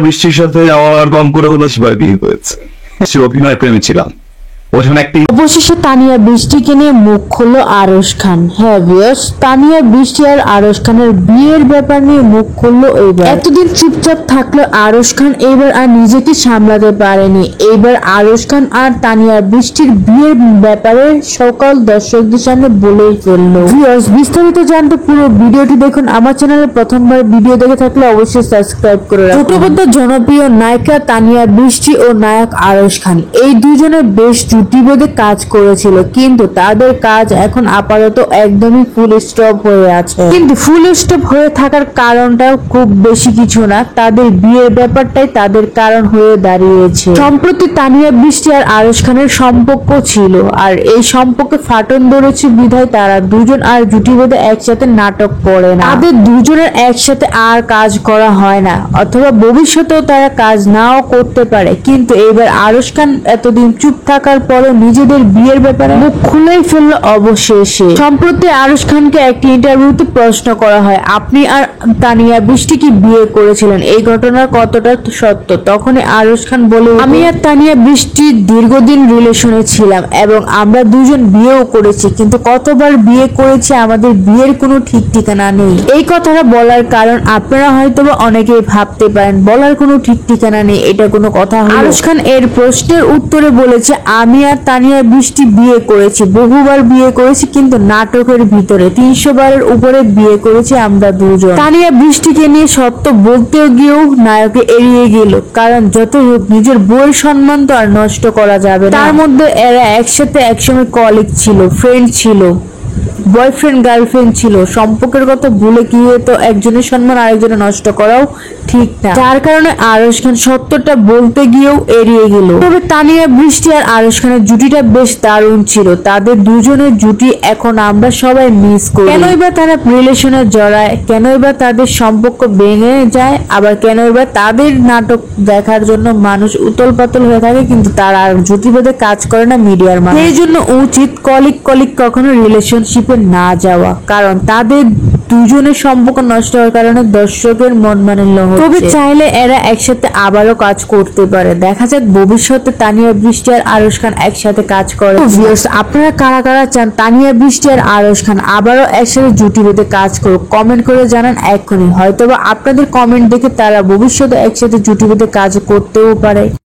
বৃষ্টির সাথে আমার কম করে হলো সেবার বিয়ে হয়েছে। সে অভিনয় প্রেমী ছিলাম। ওখানে একটি অবশেষে তানিয়া বৃষ্টিকে নিয়ে মুখ খুললো আরশ খান। হ্যাঁ ভিউয়ার্স, তানিয়া বৃষ্টি আর আরশ খানের বিয়ের ব্যাপার নিয়ে মুখ খুললো এইবার। এতদিন চুপচাপ থাকলো আরশ খান, এইবার আর নিজেকে সামলাতে পারেনি। এইবার আরশ খান আর তানিয়া বৃষ্টির বিয়ের ব্যাপারে সকল দর্শকদের সামনে বলেই ফেললো। ভিউয়ার্স, বিস্তারিত জানতে পুরো ভিডিওটি দেখুন। আমার চ্যানেলে প্রথমবার ভিডিও দেখে থাকলে অবশ্যই সাবস্ক্রাইব করে রাখুন। চট্টোপাধ্যায় জনপ্রিয় নায়িকা তানিয়া বৃষ্টি ও নায়ক আরশ খান এই দুজনের বেশ জুটি বেঁধে কাজ করেছিল, কিন্তু তাদের কাজ এখন আপাতত একদমই ফুল স্টপ হয়ে আছে। কিন্তু ফুল স্টপ হয়ে থাকার কারণটা খুব বেশি কিছু না, তাদের বিয়ের ব্যাপারটাই তাদের কারণ হয়ে দাঁড়িয়েছে। সম্প্রতি তানিয়া বৃষ্টি আর আরশ খানের সম্পর্ক ছিল, আর এই সম্পর্কে ফাটন ধরেছে বিধায় তারা দুজন আর জুটি বেঁধে একসাথে নাটক করে না। তাদের দুজনের একসাথে আর কাজ করা হয় না, অথবা ভবিষ্যতেও তারা কাজ নাও করতে পারে। কিন্তু এবার আরশ খান এতদিন চুপ থাকার পরে নিজেদের বিয়ের ব্যাপারে মুখ খুলেই ফেললো অবশেষে। সম্প্রতি আরশ খানকে একটি ইন্টারভিউতে প্রশ্ন করা হয়, আপনি আর তানিয়া বৃষ্টি কি বিয়ে করেছিলেন, এই ঘটনার কতটা সত্য? তখনই আরশ খান বলে, আমি আর তানিয়া বৃষ্টি দীর্ঘদিন রিলেশনে ছিলাম এবং আমরা দুজন বিয়েও করেছি, কিন্তু কতবার বিয়ে করেছি আমাদের বিয়ের কোনো ঠিক ঠিকানা নেই। এই কথাটা বলার কারণ আপনারা হয়তোবা অনেকেই ভাবতে পারেন বলার কোনো ঠিক ঠিকানা নেই, এটা কোনো কথা হলো? আরশ খান এর প্রশ্নের উত্তরে বলেছে, আমি আর তানিয়া বৃষ্টি বিয়ে করেছি, বহুবার বিয়ে করেছি, কিন্তু নাটকের ভিতরে 300 বারের উপরে বিয়ে করেছি আমরা দুজন। তানিয়া বৃষ্টিকে নিয়ে সত্য বলতে গিয়েও নায়কে এড়িয়ে গেল, কারণ যতই হোক নিজের বউয়ের সম্মান তো আর নষ্ট করা যাবে না। তার মধ্যে এরা একসাথে একসময় কলিগ ছিল, ফ্রেন্ড ছিল, বয়ফ্রেন্ড গার্লফ্রেন্ড ছিল। সম্পর্কের কথা ভুলে গিয়ে তো একজনের সম্মান আরেকজনের নষ্ট করাও ঠিক না, যার কারণে আরশ খান সত্যটা বলতে গিয়েও এড়িয়ে গেল। তবে তানিয়া বৃষ্টি আর আরশ খানের জুটিটা বেশ দারুণ ছিল। তাদের দুজনের জুটি এখন আমরা সবাই মিস করি। কেনই বা তারা রিলেশনে জড়ায়, কেনই বা তাদের সম্পর্ক ভেঙে যায়, আবার কেনই বা তাদের নাটক দেখার জন্য মানুষ উতল পাতল হয়ে থাকে, কিন্তু তারা আর জুটি বেঁধে কাজ করে না মিডিয়ার মানুষ। সেই জন্য উচিত কলিগ কখনো রিলেশনশিপে না যাওয়া, কারণ তাদের দুজনের সম্পর্ক নষ্ট হওয়ার কারণে দর্শকের মন মালিন্য হচ্ছে। তবে চাইলে এরা একসাথে আবারও কাজ করতে পারে। দেখা যাক ভবিষ্যতে তানিয়া বৃষ্টি আর আরশ খান একসাথে কাজ করে। ভিউয়ার্স, আপনারা কারা কারা চান তানিয়া বৃষ্টি আর আরশ খান আবারও একসাথে জুটি বেঁধে কাজ করুক, কমেন্ট করে জানান এক্ষুনি। হয়তোবা আপনাদের কমেন্ট দেখে তারা ভবিষ্যতে একসাথে জুটি বেঁধে কাজ করতেও পারে।